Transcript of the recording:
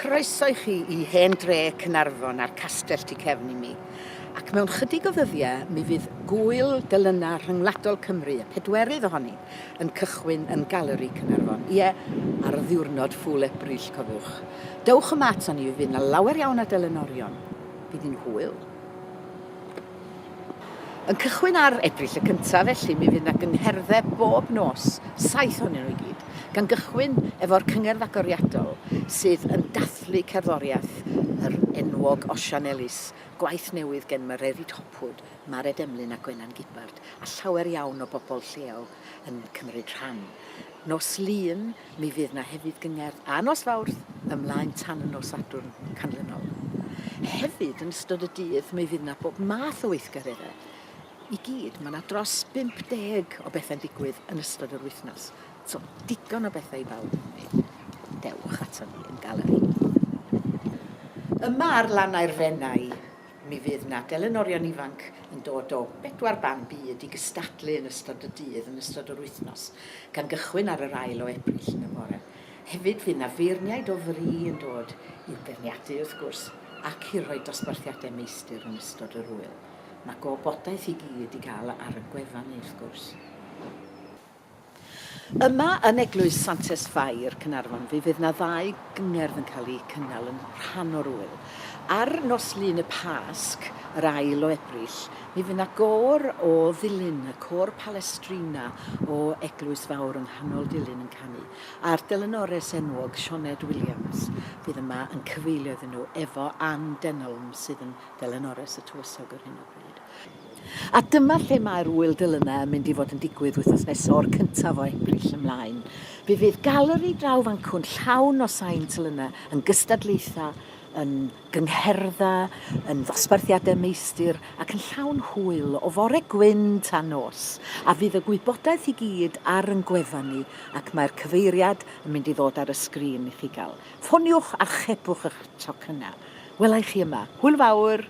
Croeso i chi i hen dre Caernarfon a'r castell tu cefn i mi. Ac mewn chydig o ddyddiau, mi fydd Gŵyl Delynau Ryngwladol Cymru, y pedwerydd ohoni, yn cychwyn yn Galeri Caernarfon. Ie, ar y ddiwrnod ffwl Ebrill, cofiwch. Dewch yma ato ni, fydd yna lawer iawn o delynorion. Bydd hi'n hwyl. Yn cychwyn ar Ebrill y cyntaf, felly, mi fydd yna cynherddau bob nos, 7 ohonyn nhw i gyd, gan gychwyn efo'r cyngerdd agoriadol, sydd yn dathlu cerddoriaeth yr enwog Osian Ellis, gwaith newydd gen Mary Topwood, Mared Emlyn a Gwenan Gibard, a llawer iawn o bobl lleol yn cymryd rhan. Nos Lun, mi fydd yna hefyd gyngerdd, a nos Fawrth, ymlaen tan y nos Sadwrn canlynol. Hefyd, yn ystod y dydd, mi fydd yna bob math o weithgareddau. I gyd, mae yna dros 50 o bethau'n digwydd yn ystod yr wythnos. So, digon o bethau i bawb. Dewch ato ni yn Galeri. Yma ar dannau'r Bydd, mi fydd yna delynorion ifanc yn dod o 4 ban byd i gystadlu yn ystod y dydd, yn ystod yr wythnos, gan gychwyn ar yr ail o Ebrill yn y bore. Hefyd fydd yna feirniaid o fri yn dod i'w berniadu wrth gwrs, ac i roi dosbarthiadau meistr yn ystod yr hwyl. Mae gobodaeth i gyd i gael ar y gwefan wrth gwrs. Yma yn eglwys Santes Fe'i Caernarfon, fydd yna 2 gyngerdd yn cael eu cynnal yn rhan o'r hwyl. Ar nos Lun y Pasg, yr ail o Ebrill, mi fydd yna gôr o ddilyn, y cor Palestrina o eglwys fawr yng nghanol dilyn yn canu. A'r delynores enwog Sioned Williams fydd yma yn cyfeilio iddyn nhw efo Ann Denholm sydd yn delynores y tywysog ar hyn o bryd. A dyma lle mae'r Gŵyl Delynau yn mynd i fod yn digwydd wythnos nesaf o'r cyntaf o Ebrill ymlaen. Fydd Galeri draw fancwn llawn o sain telynau yn gystadlaethau, yn gyngherddau, yn ddosbarthiadau meistr ac yn llawn hwyl o fore gwyn tan nos. A fydd y gwybodaeth i gyd ar yn gwefan ni ac mae'r cyfeiriad yn mynd i ddod ar y sgrin i chi gael. Ffoniwch a chebwch eich tocynnau. Welai chi yma. Hwyl fawr!